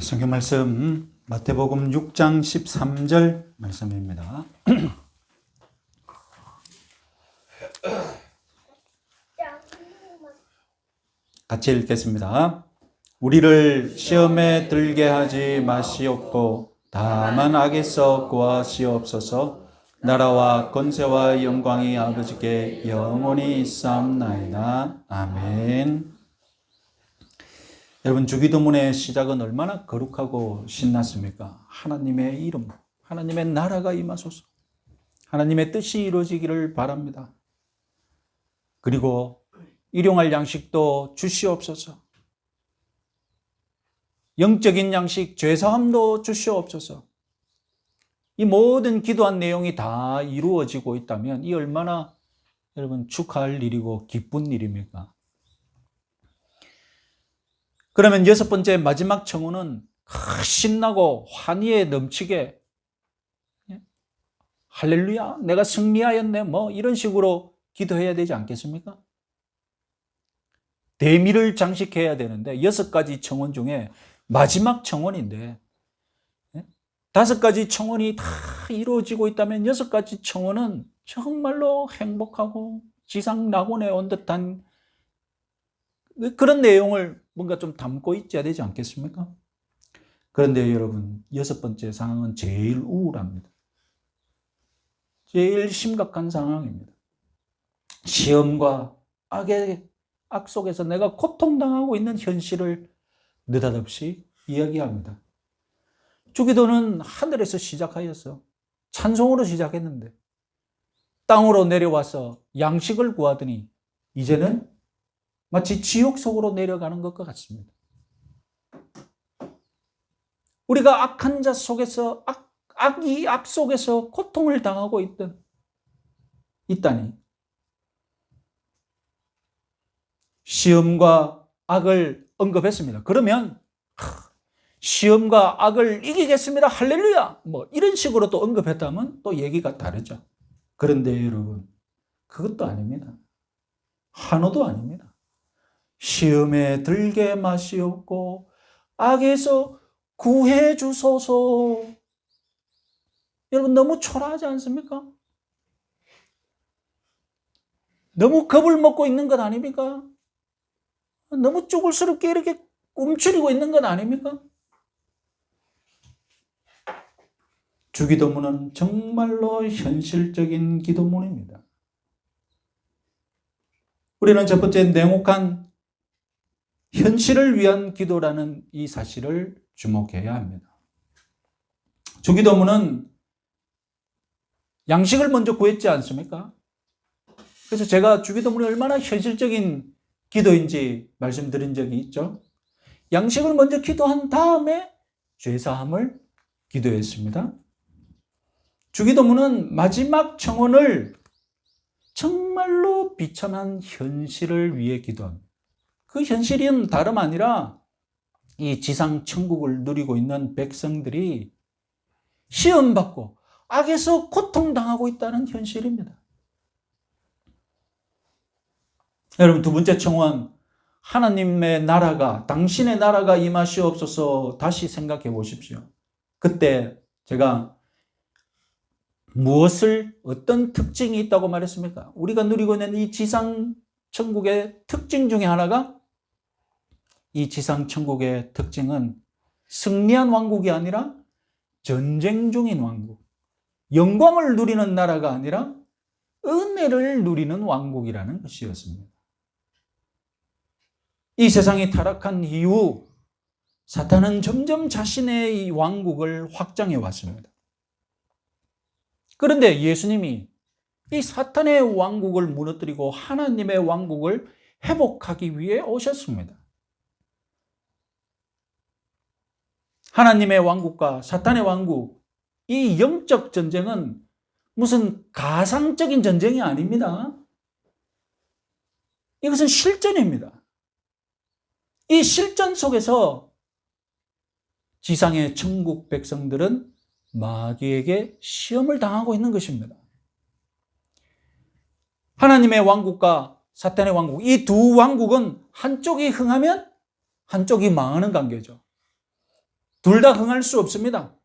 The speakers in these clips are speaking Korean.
성경 말씀 마태복음 6장 13절 말씀입니다. 같이 읽겠습니다. 우리를 시험에 들게 하지 마시옵고 다만 악에서 구하시옵소서. 나라와 권세와 영광이 아버지께 영원히 있사옵나이다. 아멘. 여러분, 주기도문의 시작은 얼마나 거룩하고 신났습니까? 하나님의 이름, 하나님의 나라가 임하소서, 하나님의 뜻이 이루어지기를 바랍니다. 그리고 일용할 양식도 주시옵소서, 영적인 양식, 죄사함도 주시옵소서. 이 모든 기도한 내용이 다 이루어지고 있다면 이 얼마나 여러분 축하할 일이고 기쁜 일입니까? 그러면 여섯 번째 마지막 청혼은 신나고 환희에 넘치게 할렐루야 내가 승리하였네 뭐 이런 식으로 기도해야 되지 않겠습니까? 대미를 장식해야 되는데 여섯 가지 청혼 중에 마지막 청혼인데 다섯 가지 청혼이 다 이루어지고 있다면 여섯 가지 청혼은 정말로 행복하고 지상 낙원에 온 듯한 그런 내용을 뭔가 좀 담고 있어야 되지 않겠습니까? 그런데 여러분, 여섯 번째 상황은 제일 우울합니다. 제일 심각한 상황입니다. 시험과 악 속에서 내가 고통당하고 있는 현실을 느닷없이 이야기합니다. 주기도는 하늘에서 시작하였어. 찬송으로 시작했는데 땅으로 내려와서 양식을 구하더니 이제는 마치 지옥 속으로 내려가는 것과 같습니다. 우리가 악한 자 속에서 악이 악 속에서 고통을 당하고 있다니 시험과 악을 언급했습니다. 그러면 시험과 악을 이기겠습니다. 할렐루야! 뭐 이런 식으로 또 언급했다면 또 얘기가 다르죠. 그런데 여러분, 그것도 아닙니다. 한호도 아닙니다. 시험에 들게 마시옵고 악에서 구해 주소서. 여러분, 너무 초라하지 않습니까? 너무 겁을 먹고 있는 것 아닙니까? 너무 쭈글스럽게 이렇게 움츠리고 있는 것 아닙니까? 주기도문은 정말로 현실적인 기도문입니다. 우리는 첫 번째 냉혹한 현실을 위한 기도라는 이 사실을 주목해야 합니다. 주기도문은 양식을 먼저 구했지 않습니까? 그래서 제가 주기도문이 얼마나 현실적인 기도인지 말씀드린 적이 있죠. 양식을 먼저 기도한 다음에 죄사함을 기도했습니다. 주기도문은 마지막 청혼을 정말로 비천한 현실을 위해 기도합니다. 그 현실은 다름 아니라 이 지상 천국을 누리고 있는 백성들이 시험받고 악에서 고통당하고 있다는 현실입니다. 여러분, 두 번째 청혼, 하나님의 나라가, 당신의 나라가 임하시옵소서. 다시 생각해 보십시오. 그때 제가 어떤 특징이 있다고 말했습니까? 우리가 누리고 있는 이 지상 천국의 특징 중에 하나가, 이 지상 천국의 특징은 승리한 왕국이 아니라 전쟁 중인 왕국, 영광을 누리는 나라가 아니라 은혜를 누리는 왕국이라는 것이었습니다. 이 세상이 타락한 이후 사탄은 점점 자신의 이 왕국을 확장해 왔습니다. 그런데 예수님이 이 사탄의 왕국을 무너뜨리고 하나님의 왕국을 회복하기 위해 오셨습니다. 하나님의 왕국과 사탄의 왕국, 이 영적 전쟁은 무슨 가상적인 전쟁이 아닙니다. 이것은 실전입니다. 이 실전 속에서 지상의 천국 백성들은 마귀에게 시험을 당하고 있는 것입니다. 하나님의 왕국과 사탄의 왕국, 이 두 왕국은 한쪽이 흥하면 한쪽이 망하는 관계죠. 둘 다 흥할 수 없습니다.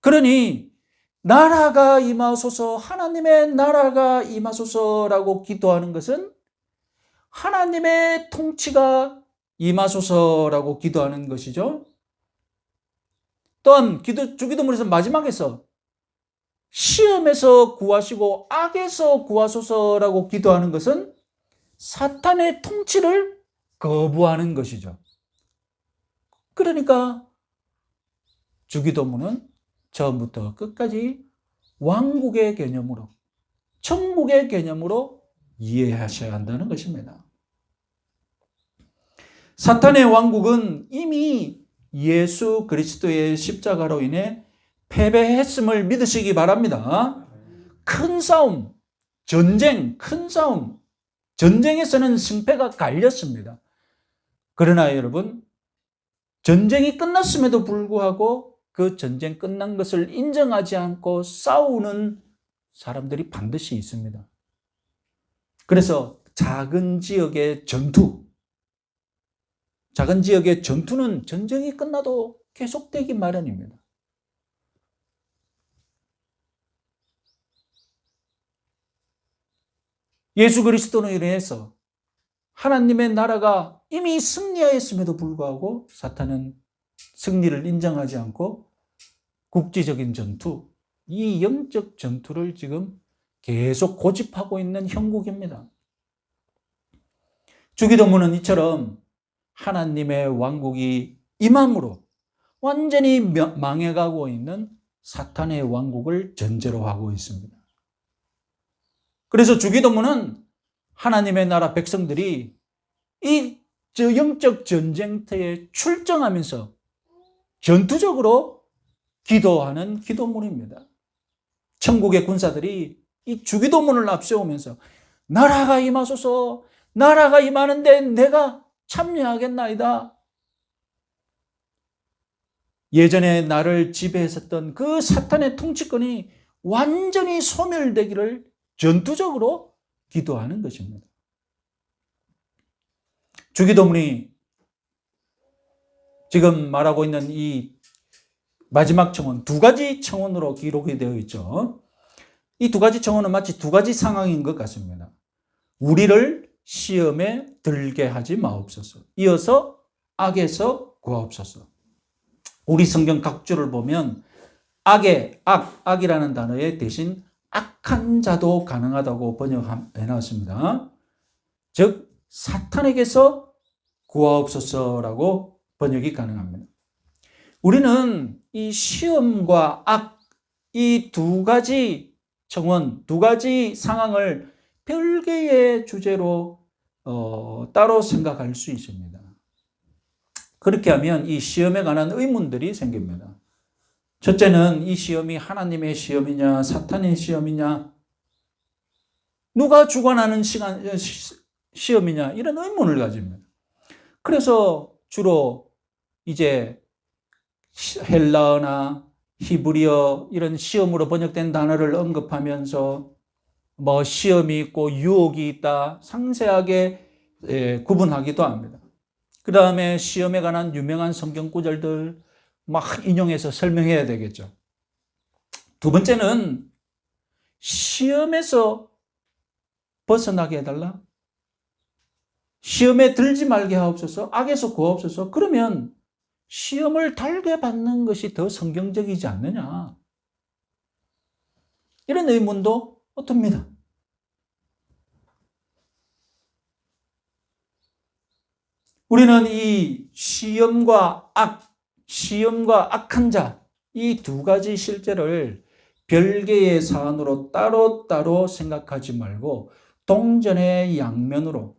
그러니 나라가 임하소서, 하나님의 나라가 임하소서라고 기도하는 것은 하나님의 통치가 임하소서라고 기도하는 것이죠. 또한 주기도문에서 마지막에서 시험에서 구하시고 악에서 구하소서라고 기도하는 것은 사탄의 통치를 거부하는 것이죠. 그러니까 주기도문은 처음부터 끝까지 왕국의 개념으로, 천국의 개념으로 이해하셔야 한다는 것입니다. 사탄의 왕국은 이미 예수 그리스도의 십자가로 인해 패배했음을 믿으시기 바랍니다. 큰 싸움, 전쟁, 큰 싸움, 전쟁에서는 승패가 갈렸습니다. 그러나 여러분, 전쟁이 끝났음에도 불구하고 그 전쟁 끝난 것을 인정하지 않고 싸우는 사람들이 반드시 있습니다. 그래서 작은 지역의 전투는 전쟁이 끝나도 계속되기 마련입니다. 예수 그리스도로 인해서 하나님의 나라가 이미 승리하였음에도 불구하고 사탄은 승리를 인정하지 않고 국지적인 전투, 이 영적 전투를 지금 계속 고집하고 있는 형국입니다. 주기도문은 이처럼 하나님의 왕국이 임함으로 완전히 망해가고 있는 사탄의 왕국을 전제로 하고 있습니다. 그래서 주기도문은 하나님의 나라 백성들이 이 영적 전쟁터에 출정하면서 전투적으로 기도하는 기도문입니다. 천국의 군사들이 이 주기도문을 앞세우면서 나라가 임하소서, 나라가 임하는데 내가 참여하겠나이다. 예전에 나를 지배했었던 그 사탄의 통치권이 완전히 소멸되기를 전투적으로 기도하는 것입니다. 주기도문이 지금 말하고 있는 이 마지막 청원, 두 가지 청원으로 기록이 되어 있죠. 이 두 가지 청원은 마치 두 가지 상황인 것 같습니다. 우리를 시험에 들게 하지 마옵소서. 이어서 악에서 구하옵소서. 우리 성경 각주를 보면 악이라는 단어에 대신 악한 자도 가능하다고 번역해 놨습니다. 즉 사탄에게서 구하옵소서라고 번역이 가능합니다. 우리는 이 시험과 악, 이 두 가지 청원, 두 가지 상황을 별개의 주제로 따로 생각할 수 있습니다. 그렇게 하면 이 시험에 관한 의문들이 생깁니다. 첫째는 이 시험이 하나님의 시험이냐 사탄의 시험이냐, 누가 주관하는 시험이냐, 이런 의문을 가집니다. 그래서 주로 이제 헬라어나 히브리어 이런 시험으로 번역된 단어를 언급하면서 뭐 시험이 있고 유혹이 있다 상세하게 구분하기도 합니다. 그 다음에 시험에 관한 유명한 성경 구절들 막 인용해서 설명해야 되겠죠. 두 번째는 시험에서 벗어나게 해달라. 시험에 들지 말게 하옵소서. 악에서 구하옵소서. 그러면 시험을 달게 받는 것이 더 성경적이지 않느냐. 이런 의문도 듭니다. 우리는 이 시험과 악한 자, 이 두 가지 실제를 별개의 사안으로 따로따로 생각하지 말고 동전의 양면으로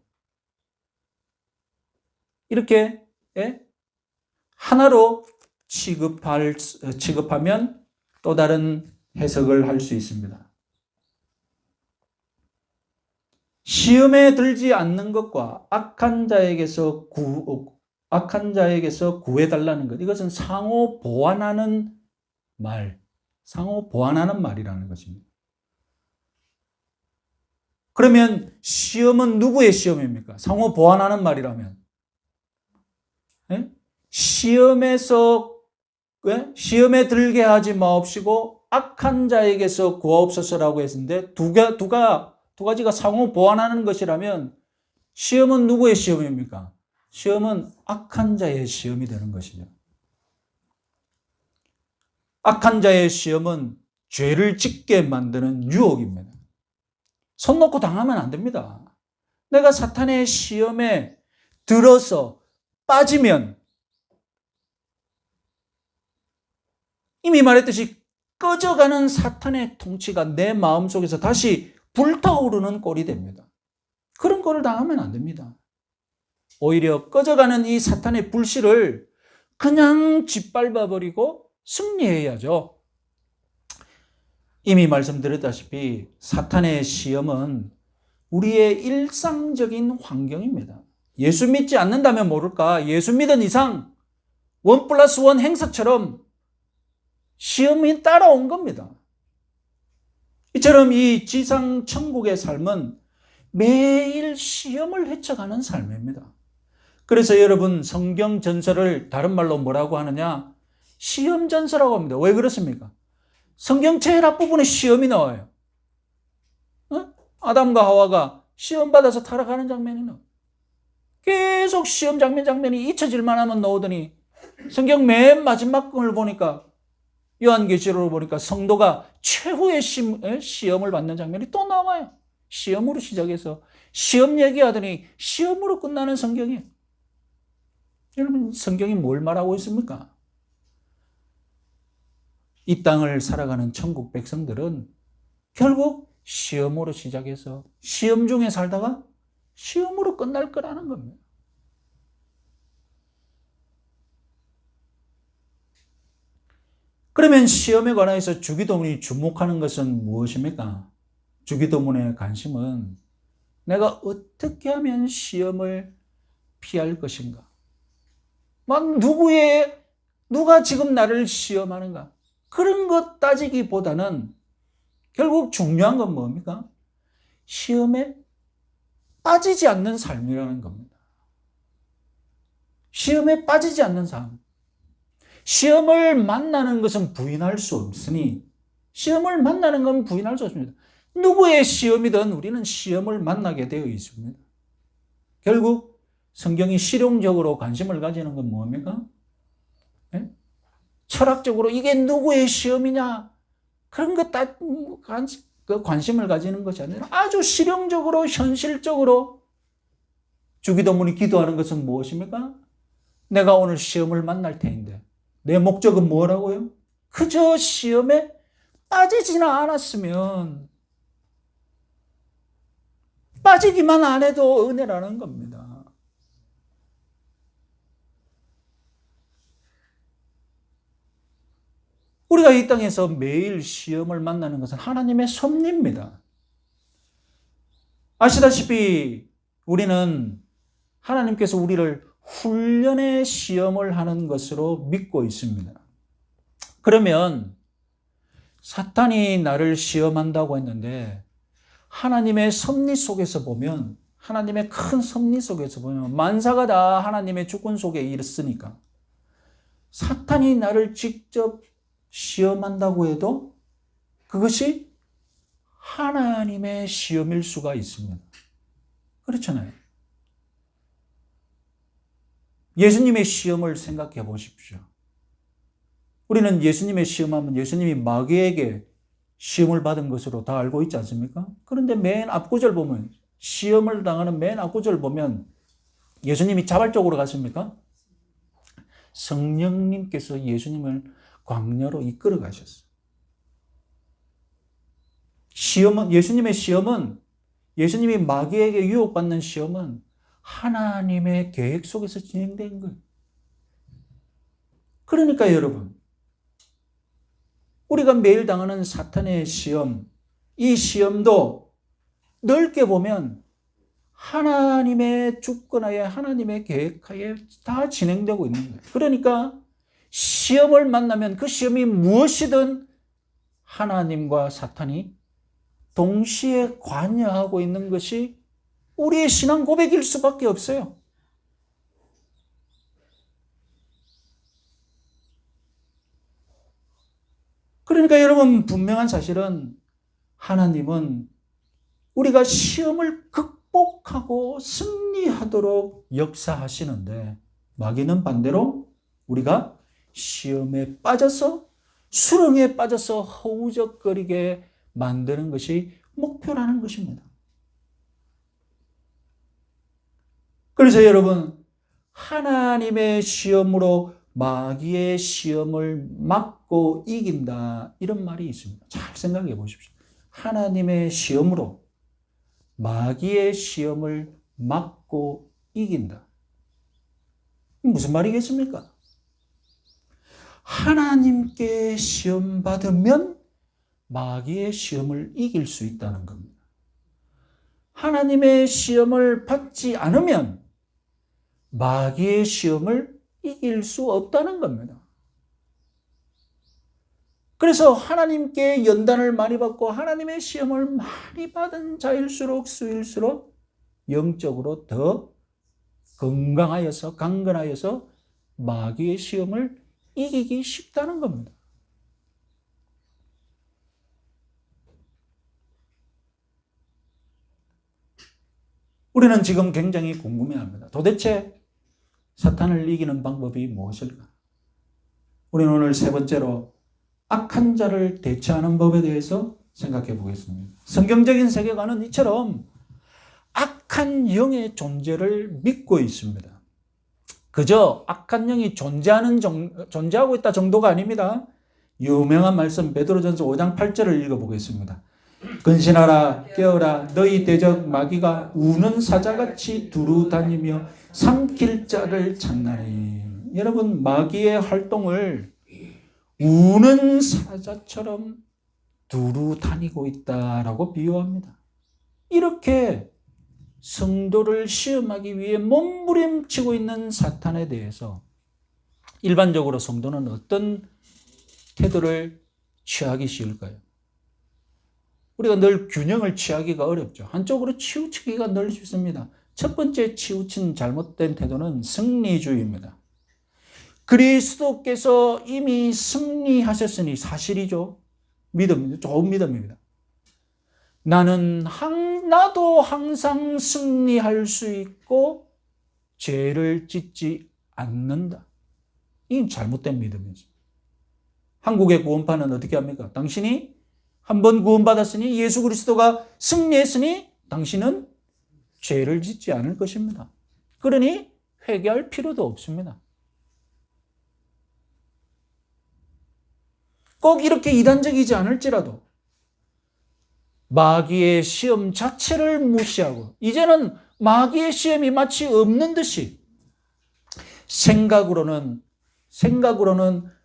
이렇게 하나로 취급하면 또 다른 해석을 할 수 있습니다. 시험에 들지 않는 것과 악한 자에게서 구해달라는 것, 이것은 상호 보완하는 말이라는 것입니다. 그러면 시험은 누구의 시험입니까? 상호 보완하는 말이라면 시험에서 시험에 들게 하지 마옵시고 악한 자에게서 구하옵소서라고 했는데 두 가지가 상호 보완하는 것이라면 시험은 누구의 시험입니까? 시험은 악한 자의 시험이 되는 것이죠. 악한 자의 시험은 죄를 짓게 만드는 유혹입니다. 손 놓고 당하면 안 됩니다. 내가 사탄의 시험에 들어서 빠지면 이미 말했듯이 꺼져가는 사탄의 통치가 내 마음속에서 다시 불타오르는 꼴이 됩니다. 그런 꼴을 당하면 안 됩니다. 오히려 꺼져가는 이 사탄의 불씨를 그냥 짓밟아버리고 승리해야죠. 이미 말씀드렸다시피 사탄의 시험은 우리의 일상적인 환경입니다. 예수 믿지 않는다면 모를까 예수 믿은 이상 1+1 행사처럼 시험이 따라온 겁니다. 이처럼 이 지상 천국의 삶은 매일 시험을 헤쳐가는 삶입니다. 그래서 여러분 성경 전설을 다른 말로 뭐라고 하느냐? 시험 전설이라고 합니다. 왜 그렇습니까? 성경 제일 앞부분에 시험이 나와요. 아담과 하와가 시험 받아서 타락하는 장면이 나와요. 계속 시험 장면이 잊혀질만 하면 나오더니 성경 맨 마지막 걸 보니까 요한계시록을 보니까 성도가 최후의 시험을 받는 장면이 또 나와요. 시험으로 시작해서 시험 얘기하더니 시험으로 끝나는 성경이에요. 여러분 성경이 뭘 말하고 있습니까? 이 땅을 살아가는 천국 백성들은 결국 시험으로 시작해서 시험 중에 살다가 시험으로 끝날 거라는 겁니다. 그러면 시험에 관해서 주기도문이 주목하는 것은 무엇입니까? 주기도문의 관심은 내가 어떻게 하면 시험을 피할 것인가? 누가 지금 나를 시험하는가? 그런 것 따지기보다는 결국 중요한 건 뭡니까? 시험에 빠지지 않는 삶이라는 겁니다. 시험에 빠지지 않는 삶. 시험을 만나는 것은 부인할 수 없으니 시험을 만나는 건 부인할 수 없습니다. 누구의 시험이든 우리는 시험을 만나게 되어 있습니다. 결국 성경이 실용적으로 관심을 가지는 건 뭡니까? 네? 철학적으로 이게 누구의 시험이냐 그런 것 관심을 가지는 것이 아니라 아주 실용적으로 현실적으로 주기도문이 기도하는 것은 무엇입니까? 내가 오늘 시험을 만날 테인데 내 목적은 뭐라고요? 그저 시험에 빠지지는 않았으면 빠지기만 안 해도 은혜라는 겁니다. 우리가 이 땅에서 매일 시험을 만나는 것은 하나님의 섭리입니다. 아시다시피 우리는 하나님께서 우리를 훈련의 시험을 하는 것으로 믿고 있습니다. 그러면 사탄이 나를 시험한다고 했는데 하나님의 섭리 속에서 보면 하나님의 큰 섭리 속에서 보면 만사가 다 하나님의 주권 속에 있으니까 사탄이 나를 직접 시험한다고 해도 그것이 하나님의 시험일 수가 있습니다. 그렇잖아요. 예수님의 시험을 생각해 보십시오. 우리는 예수님의 시험하면 예수님이 마귀에게 시험을 받은 것으로 다 알고 있지 않습니까? 그런데 맨 앞구절 보면 시험을 당하는 맨 앞구절 보면 예수님이 자발적으로 갔습니까? 성령님께서 예수님을 광야로 이끌어 가셨어요. 예수님의 시험은 예수님이 마귀에게 유혹받는 시험은 하나님의 계획 속에서 진행된 거예요. 그러니까 여러분 우리가 매일 당하는 사탄의 시험, 이 시험도 넓게 보면 하나님의 주권하에 하나님의 계획하에 다 진행되고 있는 거예요. 그러니까 시험을 만나면 그 시험이 무엇이든 하나님과 사탄이 동시에 관여하고 있는 것이 우리의 신앙 고백일 수밖에 없어요. 그러니까 여러분, 분명한 사실은 하나님은 우리가 시험을 극복하고 승리하도록 역사하시는데, 마귀는 반대로 우리가 시험에 빠져서, 수렁에 빠져서 허우적거리게 만드는 것이 목표라는 것입니다. 그래서 여러분, 하나님의 시험으로 마귀의 시험을 막고 이긴다, 이런 말이 있습니다. 잘 생각해 보십시오. 하나님의 시험으로 마귀의 시험을 막고 이긴다. 무슨 말이겠습니까? 하나님께 시험 받으면 마귀의 시험을 이길 수 있다는 겁니다. 하나님의 시험을 받지 않으면 마귀의 시험을 이길 수 없다는 겁니다. 그래서 하나님께 연단을 많이 받고 하나님의 시험을 많이 받은 자일수록 수일수록 영적으로 더 건강하여서, 강건하여서 마귀의 시험을 이기기 쉽다는 겁니다. 우리는 지금 굉장히 궁금해합니다. 도대체 사탄을 이기는 방법이 무엇일까? 우리는 오늘 세 번째로 악한 자를 대처하는 법에 대해서 생각해 보겠습니다. 성경적인 세계관은 이처럼 악한 영의 존재를 믿고 있습니다. 그저 악한 영이 존재하고 있다 정도가 아닙니다. 유명한 말씀 베드로전서 5장 8절을 읽어보겠습니다. 근신하라, 깨어라, 너희 대적 마귀가 우는 사자같이 두루 다니며 삼킬 자를 찾나니. 여러분, 마귀의 활동을 우는 사자처럼 두루 다니고 있다라고 비유합니다. 이렇게 성도를 시험하기 위해 몸부림치고 있는 사탄에 대해서 일반적으로 성도는 어떤 태도를 취하기 쉬울까요? 우리가 늘 균형을 취하기가 어렵죠. 한쪽으로 치우치기가 늘 쉽습니다. 첫 번째 치우친 잘못된 태도는 승리주의입니다. 그리스도께서 이미 승리하셨으니 사실이죠. 믿음입니다. 좋은 믿음입니다. 나도 항상 승리할 수 있고 죄를 짓지 않는다. 이 잘못된 믿음이죠. 한국의 구원파는 어떻게 합니까? 당신이 한 번 구원받았으니, 예수 그리스도가 승리했으니 당신은 죄를 짓지 않을 것입니다. 그러니 회개할 필요도 없습니다. 꼭 이렇게 이단적이지 않을지라도 마귀의 시험 자체를 무시하고, 이제는 마귀의 시험이 마치 없는 듯이 생각으로는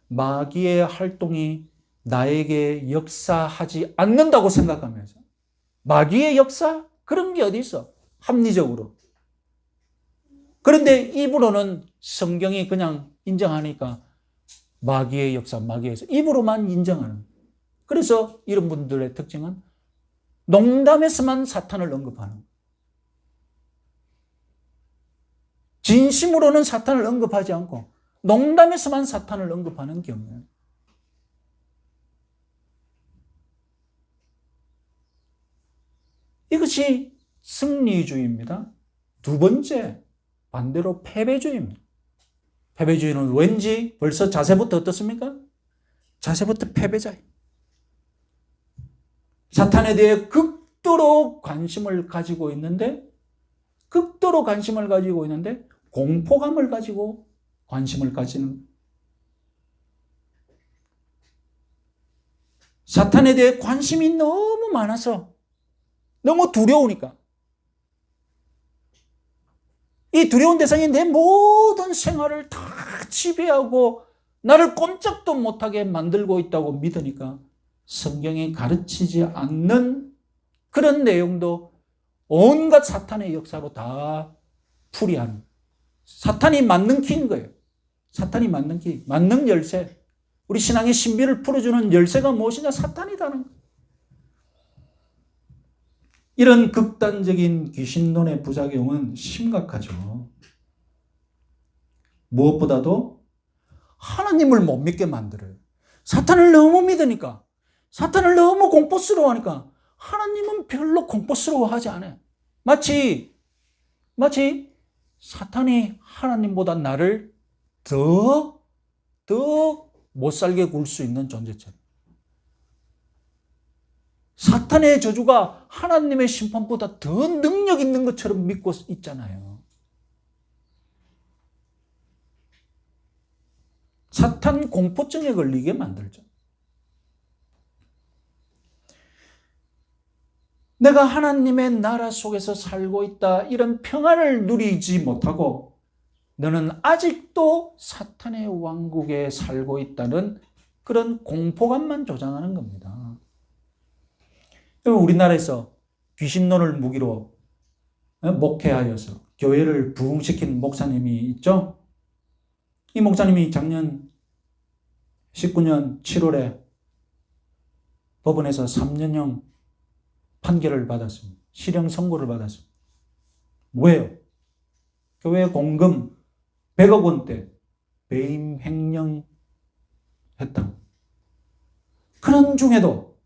마귀의 활동이 나에게 역사하지 않는다고 생각하면서, 마귀의 역사? 그런 게 어디 있어? 합리적으로. 그런데 입으로는 성경이 그냥 인정하니까 마귀의 역사, 입으로만 인정하는. 그래서 이런 분들의 특징은 농담에서만 사탄을 언급하는. 진심으로는 사탄을 언급하지 않고 농담에서만 사탄을 언급하는 경우예요. 이것이 승리주의입니다. 두 번째, 반대로 패배주의입니다. 패배주의는 왠지 벌써 자세부터 어떻습니까? 자세부터 패배자예요. 사탄에 대해 극도로 관심을 가지고 있는데 공포감을 가지고 관심을 가지는, 사탄에 대해 관심이 너무 많아서, 너무 두려우니까, 이 두려운 대상이 내 모든 생활을 다 지배하고 나를 꼼짝도 못하게 만들고 있다고 믿으니까 성경이 가르치지 않는 그런 내용도 온갖 사탄의 역사로 다 풀이하는, 사탄이 맞는 키인 거예요. 사탄이 맞는 키, 맞는 열쇠. 우리 신앙의 신비를 풀어주는 열쇠가 무엇이냐? 사탄이다는 거예요. 이런 극단적인 귀신론의 부작용은 심각하죠. 무엇보다도 하나님을 못 믿게 만들어요. 사탄을 너무 믿으니까, 사탄을 너무 공포스러워하니까 하나님은 별로 공포스러워하지 않아요. 마치 사탄이 하나님보다 나를 더 못살게 굴 수 있는 존재처럼. 사탄의 저주가 하나님의 심판보다 더 능력 있는 것처럼 믿고 있잖아요. 사탄 공포증에 걸리게 만들죠. 내가 하나님의 나라 속에서 살고 있다, 이런 평안을 누리지 못하고 너는 아직도 사탄의 왕국에 살고 있다는 그런 공포감만 조장하는 겁니다. 우리나라에서 귀신론을 무기로 목회하여서 교회를 부흥시킨 목사님이 있죠. 이 목사님이 작년 19년 7월에 법원에서 3년형 판결을 받았습니다. 실형 선고를 받았습니다. 왜요? 교회 공금 100억 원대 배임 횡령 했다. 그런 중에도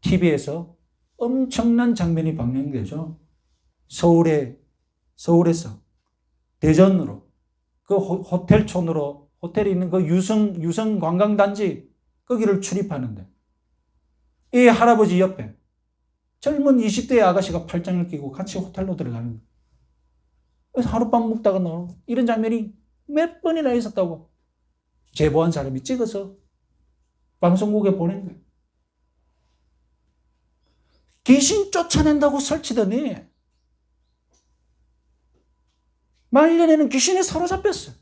TV에서 엄청난 장면이 방영되죠. 서울에서 대전으로 그 호텔촌으로, 호텔이 있는 그 유성 관광단지 거기를 출입하는데 이 할아버지 옆에 젊은 20대의 아가씨가 팔짱을 끼고 같이 호텔로 들어가는 거예요. 그래서 하룻밤 묵다가 나오고, 이런 장면이 몇 번이나 있었다고 제보한 사람이 찍어서 방송국에 보낸 거예요. 귀신 쫓아낸다고 설치더니 말년에는 귀신에 사로잡혔어요.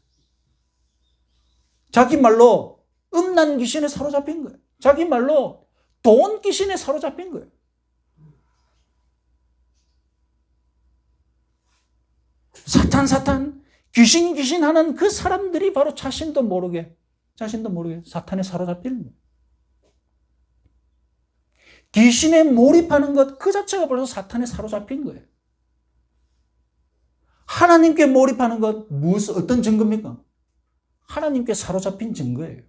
자기 말로 음란 귀신에 사로잡힌 거예요. 자기 말로 돈 귀신에 사로잡힌 거예요. 사탄 귀신 하는 그 사람들이 바로 자신도 모르게 사탄에 사로잡히는 거예요. 귀신에 몰입하는 것 그 자체가 벌써 사탄에 사로잡힌 거예요. 하나님께 몰입하는 것 어떤 증거입니까? 하나님께 사로잡힌 증거예요.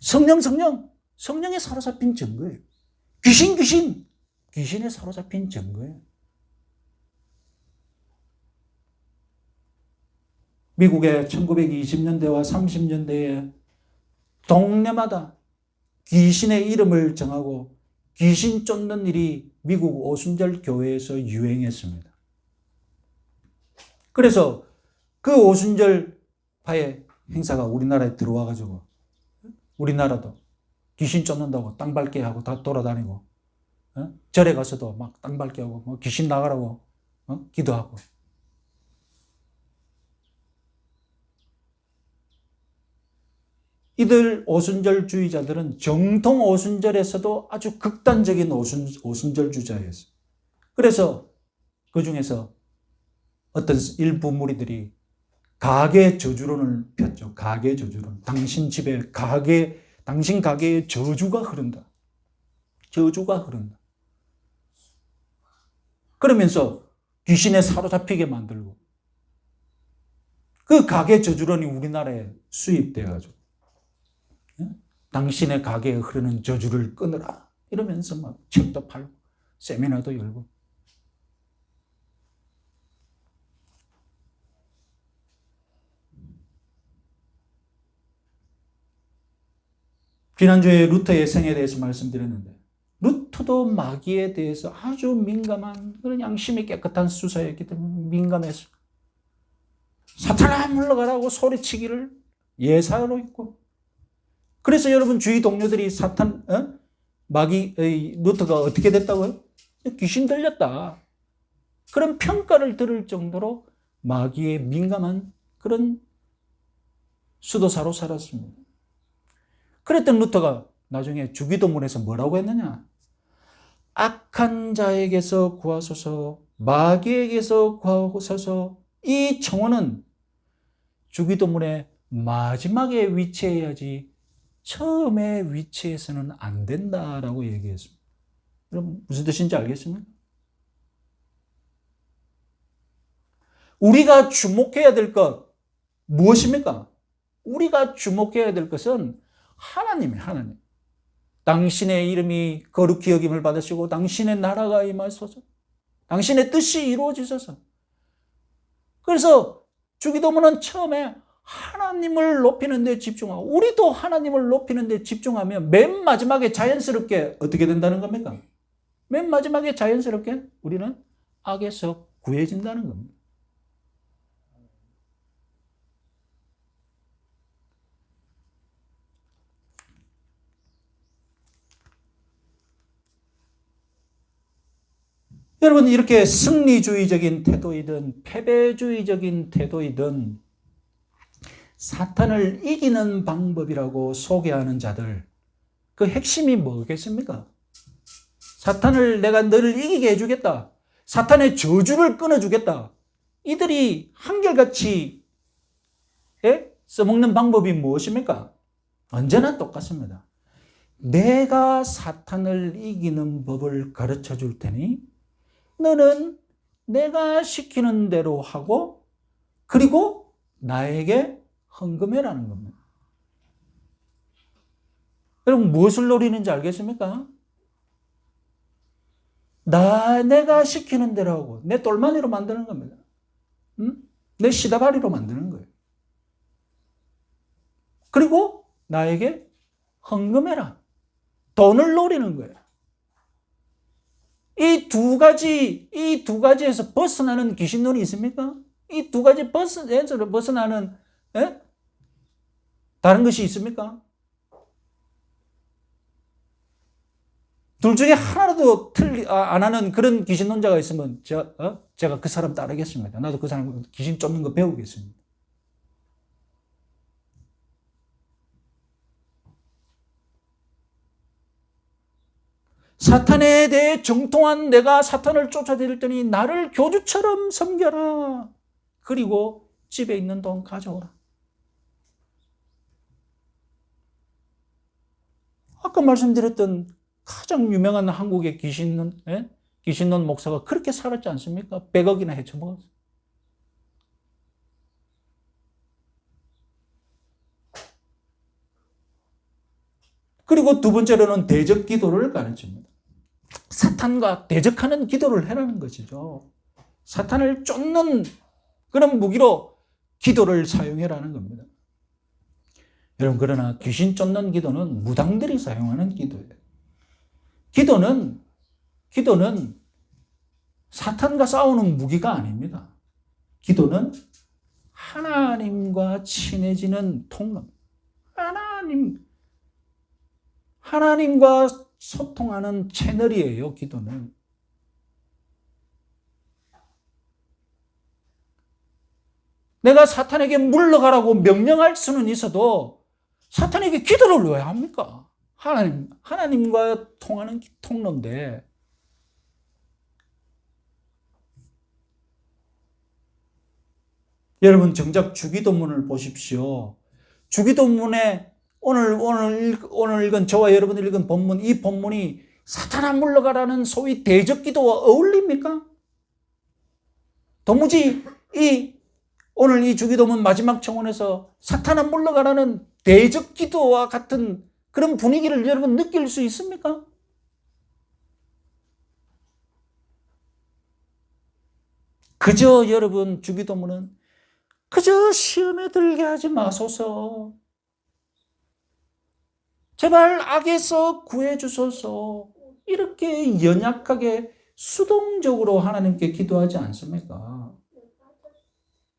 성령에 사로잡힌 증거예요. 귀신에 사로잡힌 증거예요. 미국의 1920년대와 30년대에 동네마다 귀신의 이름을 정하고 귀신 쫓는 일이 미국 오순절 교회에서 유행했습니다. 그래서 그 오순절파의 행사가 우리나라에 들어와가지고 우리나라도 귀신 쫓는다고 땅 밟게 하고 다 돌아다니고, 절에 가서도 막 땅 밟게 하고 귀신 나가라고 기도하고. 이들 오순절주의자들은 정통 오순절에서도 아주 극단적인 오순절주의자였어요. 그래서 그 중에서 어떤 일부 무리들이 가계 저주론을 폈죠. 가계 저주론. 당신 가게에 저주가 흐른다. 저주가 흐른다. 그러면서 귀신에 사로잡히게 만들고, 그 가계 저주론이 우리나라에 수입돼가지고 당신의 가게에 흐르는 저주를 끊으라 이러면서 막 책도 팔고 세미나도 열고. 지난주에 루터의 생에 대해서 말씀드렸는데, 루터도 마귀에 대해서 아주 민감한, 그런 양심이 깨끗한 수사였기 때문에 민감해서 사탄아 물러가라고 소리치기를 예사로 했고, 그래서 여러분 주위 동료들이 루터가 어떻게 됐다고요? 귀신 들렸다. 그런 평가를 들을 정도로 마귀에 민감한 그런 수도사로 살았습니다. 그랬던 루터가 나중에 주기도문에서 뭐라고 했느냐? 악한 자에게서 구하소서, 마귀에게서 구하소서. 이 청원은 주기도문의 마지막에 위치해야지 처음에 위치해서는 안 된다라고 얘기했습니다. 그럼 무슨 뜻인지 알겠습니까? 우리가 주목해야 될 것 무엇입니까? 우리가 주목해야 될 것은 하나님이에요, 하나님. 당신의 이름이 거룩히 여김을 받으시고 당신의 나라가 임하소서. 당신의 뜻이 이루어지소서. 그래서 주기도문은 처음에 하나님을 높이는 데 집중하고 우리도 하나님을 높이는 데 집중하면 맨 마지막에 자연스럽게 어떻게 된다는 겁니까? 맨 마지막에 자연스럽게 우리는 악에서 구해진다는 겁니다. 여러분, 이렇게 승리주의적인 태도이든 패배주의적인 태도이든 사탄을 이기는 방법이라고 소개하는 자들, 그 핵심이 뭐겠습니까? 사탄을 내가 너를 이기게 해주겠다. 사탄의 저주를 끊어주겠다. 이들이 한결같이 써먹는 방법이 무엇입니까? 언제나 똑같습니다. 내가 사탄을 이기는 법을 가르쳐 줄 테니 너는 내가 시키는 대로 하고 그리고 나에게 헌금해라는 겁니다. 여러분, 무엇을 노리는지 알겠습니까? 내가 시키는 대로 하고 내 똘마니로 만드는 겁니다. 응? 내 시다바리로 만드는 거예요. 그리고 나에게 헌금해라. 돈을 노리는 거예요. 이 두 가지에서 벗어나는 귀신론이 있습니까? 이 두 가지 에서 벗어나는 다른 것이 있습니까? 둘 중에 하나라도 안 하는 그런 귀신론자가 있으면 제가 그 사람 따르겠습니다. 나도 그 사람 귀신 쫓는 거 배우겠습니다. 사탄에 대해 정통한 내가 사탄을 쫓아다녔더니 나를 교주처럼 섬겨라. 그리고 집에 있는 돈 가져오라. 아까 말씀드렸던 가장 유명한 한국의 귀신론 목사가 그렇게 살았지 않습니까? 100억이나 헤쳐먹었어요. 그리고 두 번째로는 대적 기도를 가르칩니다. 사탄과 대적하는 기도를 해라는 것이죠. 사탄을 쫓는 그런 무기로 기도를 사용해라는 겁니다. 여러분, 그러나 귀신 쫓는 기도는 무당들이 사용하는 기도예요. 기도는 사탄과 싸우는 무기가 아닙니다. 기도는 하나님과 친해지는 통로. 하나님과 소통하는 채널이에요, 기도는. 내가 사탄에게 물러가라고 명령할 수는 있어도 사탄에게 기도를 왜 합니까? 하나님과 통하는 통로인데. 여러분, 정작 주기도문을 보십시오. 주기도문에 오늘 읽은 저와 여러분이 읽은 본문, 이 본문이 사탄아 물러가라는 소위 대적 기도와 어울립니까? 도무지 오늘 이 주기도문 마지막 청원에서 사탄아 물러가라는 대적 기도와 같은 그런 분위기를 여러분 느낄 수 있습니까? 그저 여러분, 주기도문은 그저 시험에 들게 하지 마소서. 제발 악에서 구해주소서. 이렇게 연약하게 수동적으로 하나님께 기도하지 않습니까?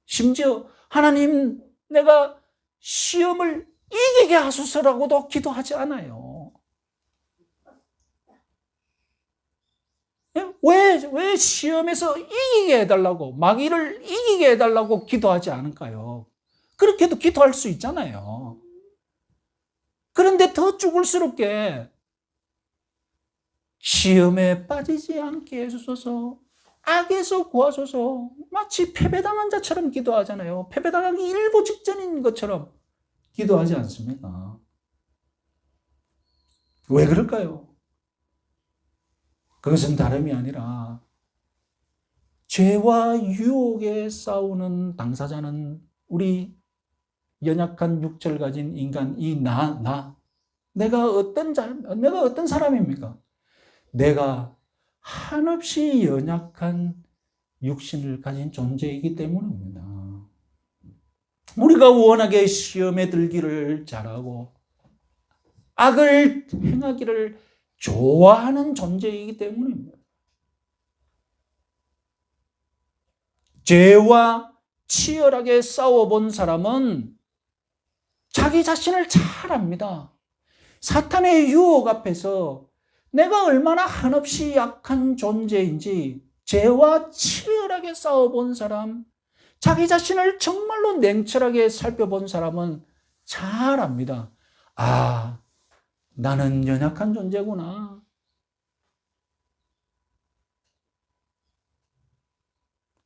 심지어 하나님, 내가 시험을 이기게 하소서라고도 기도하지 않아요. 왜 시험에서 이기게 해달라고, 마귀를 이기게 해달라고 기도하지 않을까요? 그렇게도 기도할 수 있잖아요. 그런데 더 죽을스럽게 시험에 빠지지 않게 해주소서, 악에서 구하소서, 마치 패배당한 자처럼 기도하잖아요. 패배당하기 일보 직전인 것처럼 기도하지 않습니까? 왜 그럴까요? 그것은 다름이 아니라 죄와 유혹에 싸우는 당사자는 우리 연약한 육체를 가진 인간, 내가 어떤 사람입니까? 내가 한없이 연약한 육신을 가진 존재이기 때문입니다. 우리가 워낙에 시험에 들기를 잘하고 악을 행하기를 좋아하는 존재이기 때문입니다. 죄와 치열하게 싸워본 사람은 자기 자신을 잘 압니다. 사탄의 유혹 앞에서 내가 얼마나 한없이 약한 존재인지 죄와 치열하게 싸워본 사람, 자기 자신을 정말로 냉철하게 살펴본 사람은 잘 압니다. 아, 나는 연약한 존재구나.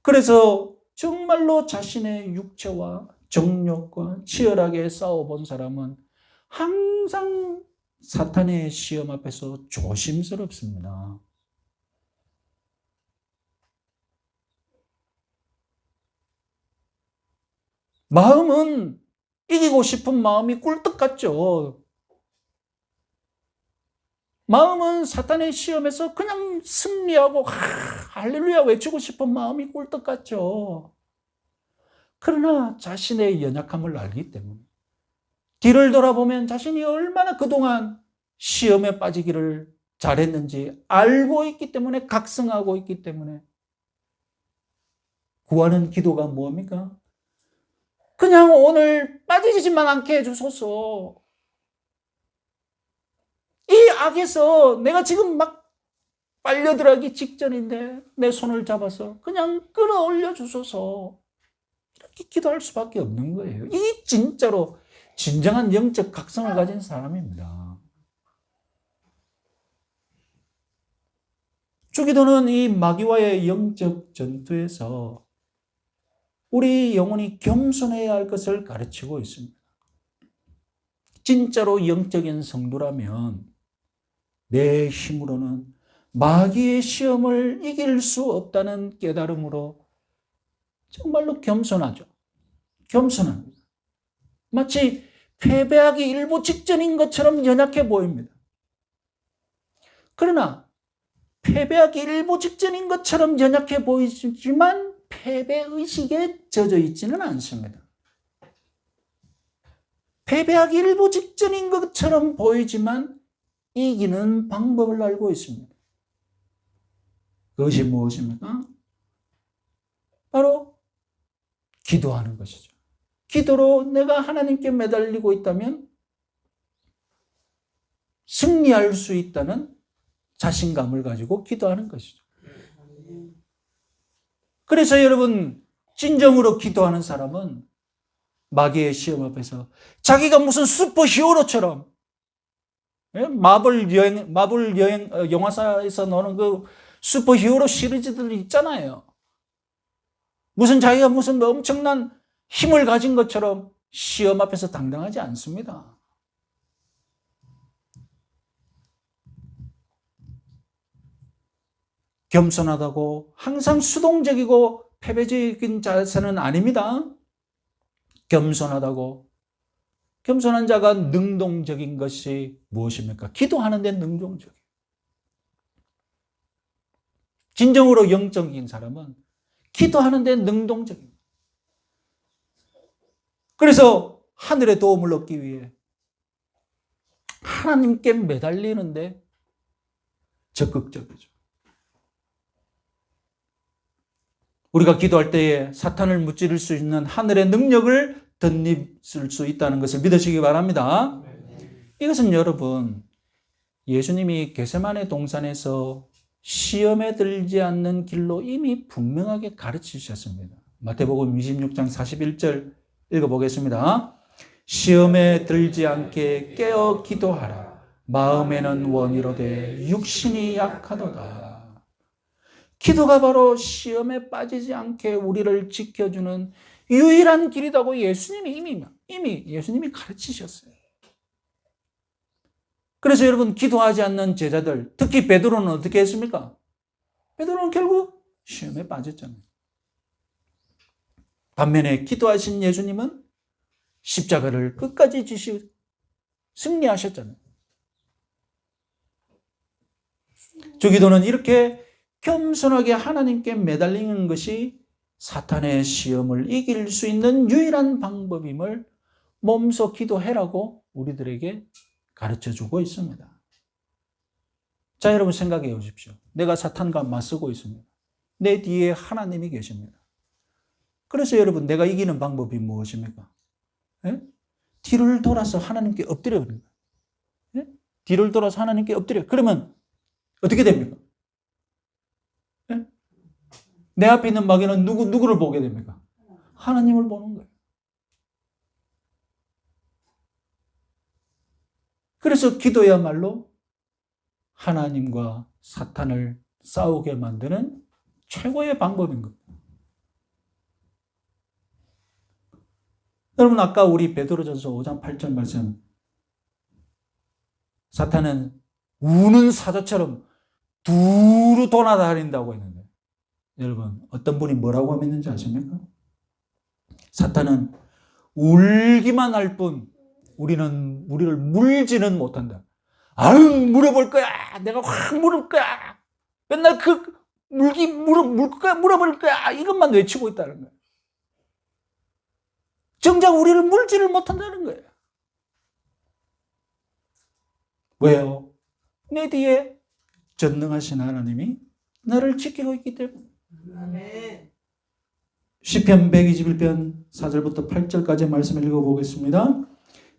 그래서 정말로 자신의 육체와 정욕과 치열하게 싸워본 사람은 항상 사탄의 시험 앞에서 조심스럽습니다. 마음은 이기고 싶은 마음이 꿀떡 같죠. 마음은 사탄의 시험에서 그냥 승리하고 할렐루야 외치고 싶은 마음이 꿀떡 같죠. 그러나 자신의 연약함을 알기 때문에 뒤를 돌아보면 자신이 얼마나 그동안 시험에 빠지기를 잘했는지 알고 있기 때문에, 각성하고 있기 때문에 구하는 기도가 뭡니까? 그냥 오늘 빠지지만 않게 해주소서. 이 악에서 내가 지금 막 빨려들어가기 직전인데 내 손을 잡아서 그냥 끌어올려 주소서. 이렇게 기도할 수밖에 없는 거예요. 이 진짜로 진정한 영적 각성을 가진 사람입니다. 주기도는 이 마귀와의 영적 전투에서 우리 영혼이 겸손해야 할 것을 가르치고 있습니다. 진짜로 영적인 성도라면 내 힘으로는 마귀의 시험을 이길 수 없다는 깨달음으로 정말로 겸손하죠. 겸손합니다. 마치 패배하기 일보 직전인 것처럼 연약해 보입니다. 그러나 패배하기 일보 직전인 것처럼 연약해 보이지만 패배의식에 젖어 있지는 않습니다. 패배하기 일보 직전인 것처럼 보이지만 이기는 방법을 알고 있습니다. 그것이 무엇입니까? 바로 기도하는 것이죠. 기도로 내가 하나님께 매달리고 있다면 승리할 수 있다는 자신감을 가지고 기도하는 것이죠. 그래서 여러분, 진정으로 기도하는 사람은 마귀의 시험 앞에서 자기가 무슨 슈퍼히어로처럼, 마블 영화사에서 나오는 그 슈퍼히어로 시리즈들이 있잖아요. 무슨 자기가 무슨 엄청난 힘을 가진 것처럼 시험 앞에서 당당하지 않습니다. 겸손하다고 항상 수동적이고 패배적인 자세는 아닙니다. 겸손한 자가 능동적인 것이 무엇입니까? 기도하는 데 능동적이에요. 진정으로 영적인 사람은 기도하는 데 능동적입니다. 그래서 하늘의 도움을 얻기 위해 하나님께 매달리는데 적극적이죠. 우리가 기도할 때에 사탄을 무찌를 수 있는 하늘의 능력을 덧입을 수 있다는 것을 믿으시기 바랍니다. 이것은 여러분, 예수님이 겟세마네 동산에서 시험에 들지 않는 길로 이미 분명하게 가르치셨습니다. 마태복음 26장 41절 읽어보겠습니다. 시험에 들지 않게 깨어 기도하라. 마음에는 원이로되 육신이 약하도다. 기도가 바로 시험에 빠지지 않게 우리를 지켜주는 유일한 길이라고 예수님이 이미 예수님이 가르치셨어요. 그래서 여러분, 기도하지 않는 제자들, 특히 베드로는 어떻게 했습니까? 베드로는 결국 시험에 빠졌잖아요. 반면에 기도하신 예수님은 십자가를 끝까지 지시고 승리하셨잖아요. 주기도는 이렇게 겸손하게 하나님께 매달리는 것이 사탄의 시험을 이길 수 있는 유일한 방법임을 몸소 기도해라고 우리들에게 가르쳐주고 있습니다. 자, 여러분 생각해 보십시오. 내가 사탄과 맞서고 있습니다. 내 뒤에 하나님이 계십니다. 그래서 여러분, 내가 이기는 방법이 무엇입니까? 예? 뒤를 돌아서 하나님께 엎드려 버립니다. 예? 뒤를 돌아서 하나님께 엎드려. 그러면 어떻게 됩니까? 예? 내 앞에 있는 마귀는 누구를 보게 됩니까? 하나님을 보는 거예요. 그래서 기도야말로 하나님과 사탄을 싸우게 만드는 최고의 방법인 겁니다. 여러분, 아까 우리 베드로전서 5장 8절 말씀, 사탄은 우는 사자처럼 두루 돌아다닌다고 했는데, 여러분, 어떤 분이 뭐라고 했는지 아십니까? 사탄은 울기만 할 뿐 우리를 물지는 못한다. 아유, 물어볼 거야. 내가 확 물을 거야. 맨날 물어볼 거야. 이것만 외치고 있다는 거예요. 정작 우리를 물지를 못한다는 거예요. 왜요? 내 뒤에 전능하신 하나님이 나를 지키고 있기 때문에. 아멘. 시편 121편 4절부터 8절까지 말씀을 읽어보겠습니다.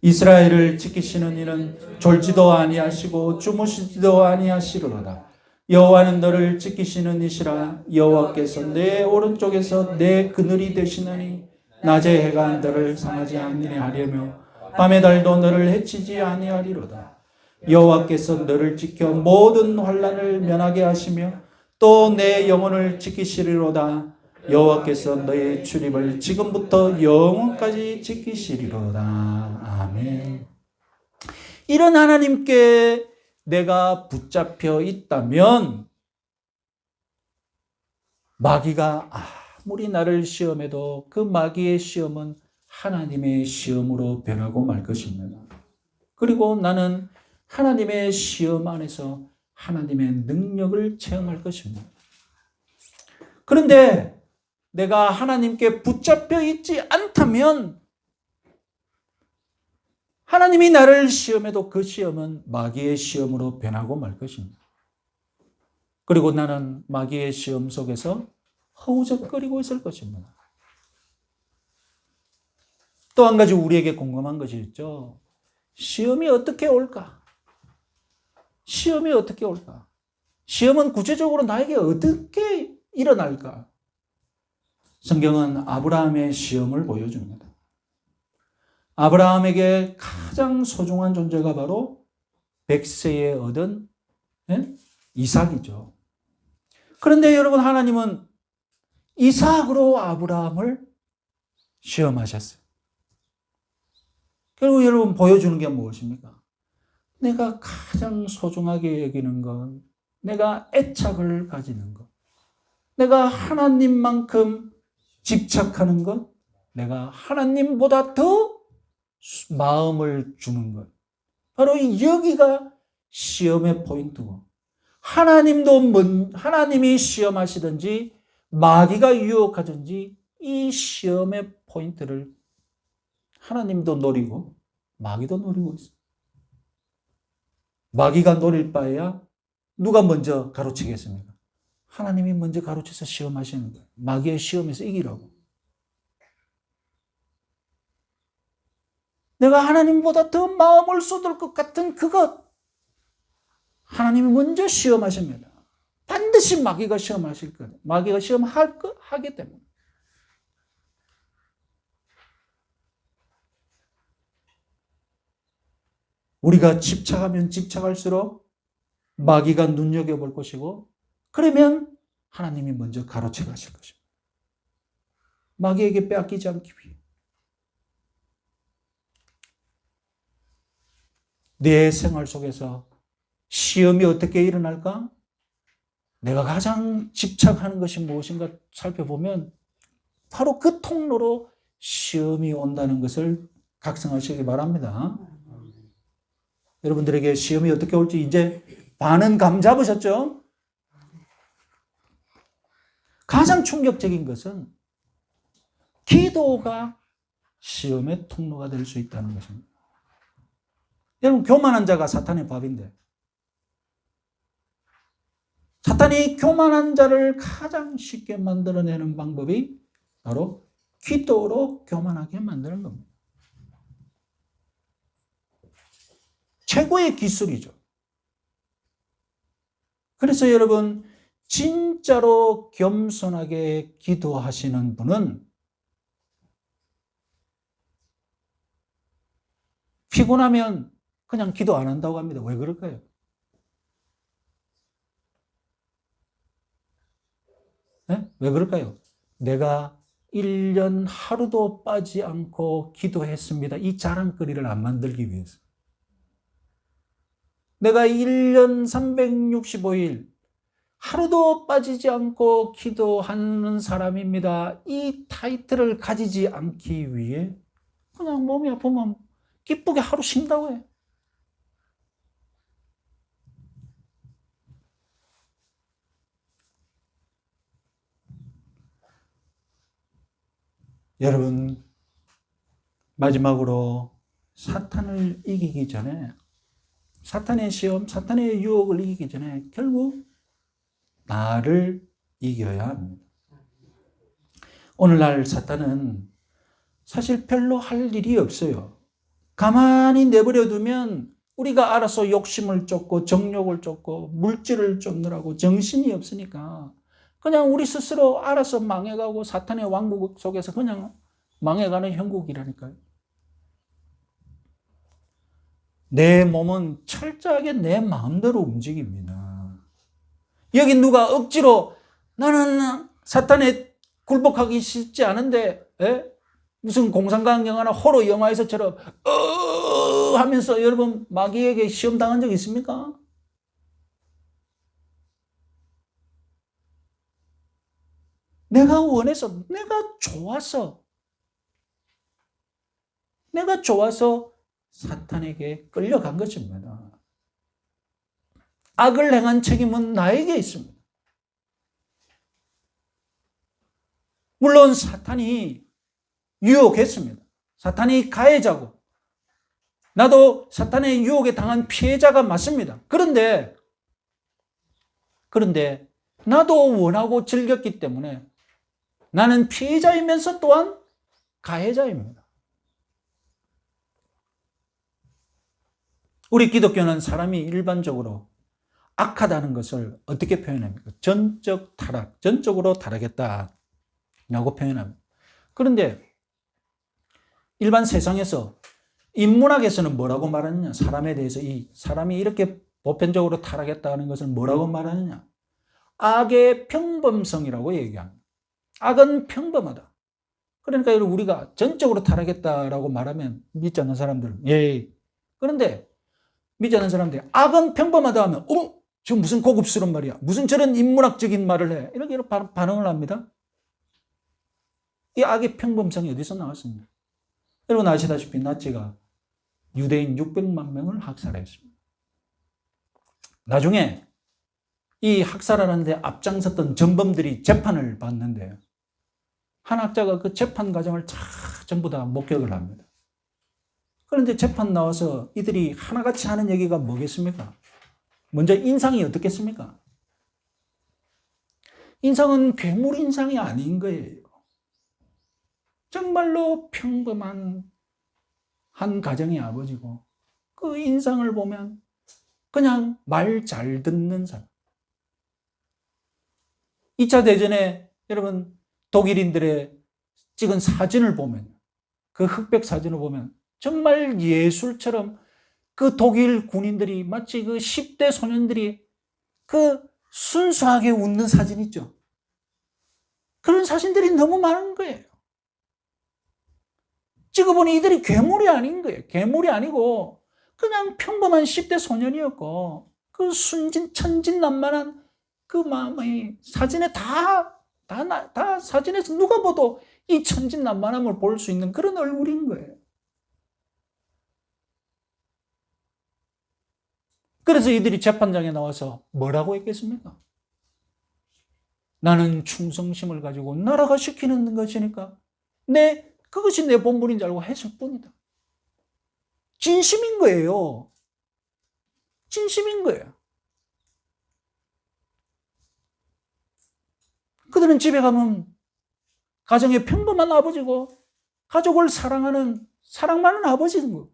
이스라엘을 지키시는 이는 졸지도 아니하시고 주무시지도 아니하시리로다. 여호와는 너를 지키시는 이시라. 여호와께서 내 오른쪽에서 내 그늘이 되시나니 낮에 해가 너를 상하지 아니하려며 밤의 달도 너를 해치지 아니하리로다. 여호와께서 너를 지켜 모든 환난을 면하게 하시며 또 내 영혼을 지키시리로다. 여호와께서 너의 출입을 지금부터 영원까지 지키시리로다. 아멘. 이런 하나님께 내가 붙잡혀 있다면 마귀가 아무리 나를 시험해도 그 마귀의 시험은 하나님의 시험으로 변하고 말 것입니다. 그리고 나는 하나님의 시험 안에서 하나님의 능력을 체험할 것입니다. 그런데 내가 하나님께 붙잡혀 있지 않다면 하나님이 나를 시험해도 그 시험은 마귀의 시험으로 변하고 말 것입니다. 그리고 나는 마귀의 시험 속에서 허우적거리고 있을 것입니다. 또 한 가지 우리에게 궁금한 것이 있죠. 시험이 어떻게 올까? 시험이 어떻게 올까? 시험은 구체적으로 나에게 어떻게 일어날까? 성경은 아브라함의 시험을 보여줍니다. 아브라함에게 가장 소중한 존재가 바로 100세에 얻은 이삭이죠. 그런데 여러분, 하나님은 이삭으로 아브라함을 시험하셨어요. 결국 여러분 보여주는 게 무엇입니까? 내가 가장 소중하게 여기는 건 내가 애착을 가지는 것, 내가 하나님만큼 집착하는 것, 내가 하나님보다 더 마음을 주는 것, 바로 여기가 시험의 포인트고, 하나님이 시험하시든지 마귀가 유혹하든지 이 시험의 포인트를 하나님도 노리고 마귀도 노리고 있어요. 마귀가 노릴 바에야 누가 먼저 가로치겠습니까? 하나님이 먼저 가로쳐서 시험하시는 거예요. 마귀의 시험에서 이기라고. 내가 하나님보다 더 마음을 쏟을 것 같은 그것, 하나님이 먼저 시험하십니다. 반드시 마귀가 시험하실 거예요. 마귀가 시험하기 때문에. 우리가 집착하면 집착할수록 마귀가 눈여겨볼 것이고, 그러면 하나님이 먼저 가로채 가실 것입니다. 마귀에게 빼앗기지 않기 위해. 내 생활 속에서 시험이 어떻게 일어날까? 내가 가장 집착하는 것이 무엇인가 살펴보면 바로 그 통로로 시험이 온다는 것을 각성하시기 바랍니다. 여러분들에게 시험이 어떻게 올지 이제 반은 감 잡으셨죠? 가장 충격적인 것은 기도가 시험의 통로가 될 수 있다는 것입니다. 여러분, 교만한 자가 사탄의 밥인데, 사탄이 교만한 자를 가장 쉽게 만들어내는 방법이 바로 기도로 교만하게 만드는 겁니다. 최고의 기술이죠. 그래서 여러분, 진짜로 겸손하게 기도하시는 분은 피곤하면 그냥 기도 안 한다고 합니다. 왜 그럴까요? 네? 왜 그럴까요? 내가 1년 하루도 빠지 않고 기도했습니다. 이 자랑거리를 안 만들기 위해서. 내가 1년 365일 하루도 빠지지 않고 기도하는 사람입니다. 이 타이틀을 가지지 않기 위해 그냥 몸이 아프면 기쁘게 하루 쉰다고 해. 여러분, 마지막으로 사탄을 이기기 전에, 사탄의 시험, 사탄의 유혹을 이기기 전에 결국 나를 이겨야 합니다. 오늘날 사탄은 사실 별로 할 일이 없어요. 가만히 내버려 두면 우리가 알아서 욕심을 쫓고 정욕을 쫓고 물질을 쫓느라고 정신이 없으니까 그냥 우리 스스로 알아서 망해가고 사탄의 왕국 속에서 그냥 망해가는 형국이라니까요. 내 몸은 철저하게 내 마음대로 움직입니다. 여기 누가 억지로 나는 사탄에 굴복하기 쉽지 않은데 무슨 공상과학 영화나 호러 영화에서처럼 하면서 여러분 마귀에게 시험 당한 적 있습니까? 내가 원해서, 내가 좋아서 사탄에게 끌려간 것입니다. 악을 행한 책임은 나에게 있습니다. 물론 사탄이 유혹했습니다. 사탄이 가해자고 나도 사탄의 유혹에 당한 피해자가 맞습니다. 그런데 나도 원하고 즐겼기 때문에 나는 피해자이면서 또한 가해자입니다. 우리 기독교는 사람이 일반적으로 악하다는 것을 어떻게 표현합니까? 전적 타락, 전적으로 타락했다라고 표현합니다. 그런데 일반 세상에서 인문학에서는 뭐라고 말하느냐? 사람에 대해서 이 사람이 이렇게 보편적으로 타락했다는 것을 뭐라고 말하느냐? 악의 평범성이라고 얘기합니다. 악은 평범하다. 그러니까 우리가 전적으로 타락했다라고 말하면 믿지 않는 사람들은 그런데 믿지 않는 사람들이 악은 평범하다 하면 지금 무슨 고급스러운 말이야. 무슨 저런 인문학적인 말을 해. 이렇게 반응을 합니다. 이 악의 평범성이 어디서 나왔습니까? 여러분 아시다시피 나치가 유대인 600만 명을 학살했습니다. 나중에 이 학살하는데 앞장섰던 전범들이 재판을 받는데요. 한 학자가 그 재판 과정을 전부 다 목격을 합니다. 그런데 재판 나와서 이들이 하나같이 하는 얘기가 뭐겠습니까? 먼저 인상이 어떻겠습니까? 인상은 괴물 인상이 아닌 거예요. 정말로 평범한 한 가정의 아버지고 그 인상을 보면 그냥 말 잘 듣는 사람. 2차 대전에 여러분 독일인들의 찍은 사진을 보면 그 흑백 사진을 보면 정말 예술처럼 그 독일 군인들이 마치 그 10대 소년들이 그 순수하게 웃는 사진 있죠. 그런 사진들이 너무 많은 거예요. 찍어보니 이들이 괴물이 아닌 거예요. 괴물이 아니고 그냥 평범한 10대 소년이었고 그 천진난만한 그 마음이 사진에 다 사진에서 누가 봐도 이 천진난만함을 볼 수 있는 그런 얼굴인 거예요. 그래서 이들이 재판장에 나와서 뭐라고 했겠습니까? 나는 충성심을 가지고 나라가 시키는 것이니까 그것이 내 본분인 줄 알고 했을 뿐이다. 진심인 거예요. 진심인 거예요. 그들은 집에 가면 가정의 평범한 아버지고 가족을 사랑하는 사랑 많은 아버지인 거예요.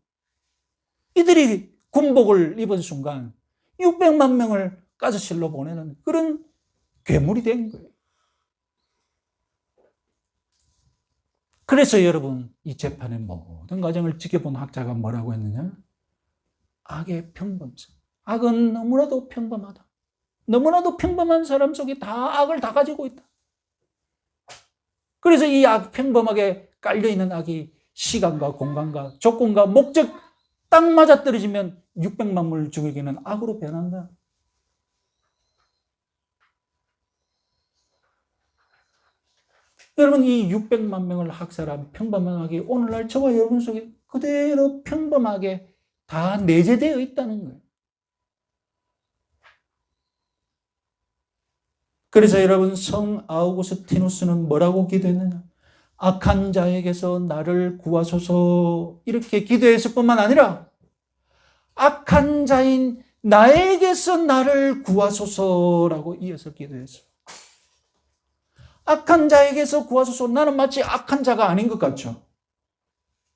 이들이 군복을 입은 순간 600만 명을 가스실로 보내는 그런 괴물이 된 거예요. 그래서 여러분, 이 재판의 모든 과정을 지켜본 학자가 뭐라고 했느냐? 악의 평범성. 악은 너무나도 평범하다. 너무나도 평범한 사람 속에 다 악을 다 가지고 있다. 그래서 이 평범하게 깔려있는 악이 시간과 공간과 조건과 목적 딱 맞아떨어지면 600만 물 죽이기는 악으로 변한다. 여러분, 이 600만 명을 학살한 평범한 악이 오늘날 저와 여러분 속에 그대로 평범하게 다 내재되어 있다는 거예요. 그래서 여러분, 성 아우구스티누스는 뭐라고 기도했느냐? 악한 자에게서 나를 구하소서, 이렇게 기도했을 뿐만 아니라 악한 자인 나에게서 나를 구하소서라고 이어서 기도했어요. 악한 자에게서 구하소서. 나는 마치 악한 자가 아닌 것 같죠.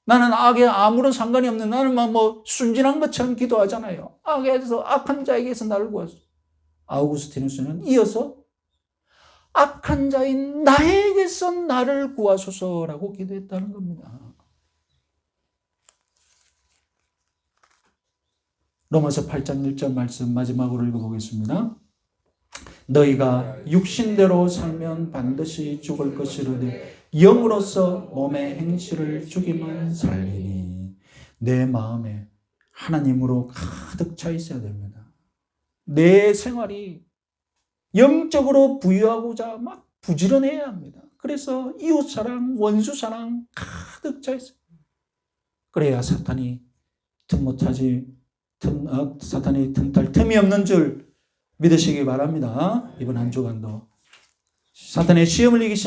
나는 악에 아무런 상관이 없는, 나는 순진한 것처럼 기도하잖아요. 악한 자에게서 나를 구하소서. 아우구스티누스는 이어서 악한 자인 나에게서 나를 구하소서라고 기도했다는 겁니다. 로마서 8장 1절 말씀 마지막으로 읽어보겠습니다. 너희가 육신대로 살면 반드시 죽을 것이로되 영으로서 몸의 행실을 죽이면 살리니. 내 마음에 하나님으로 가득 차 있어야 됩니다. 내 생활이 영적으로 부유하고자 막 부지런해야 합니다. 그래서 이웃사랑, 원수사랑 가득 차 있어요. 그래야 사탄이 틈탈 틈이 없는 줄 믿으시기 바랍니다. 이번 한 주간도 사탄의 시험을 이기신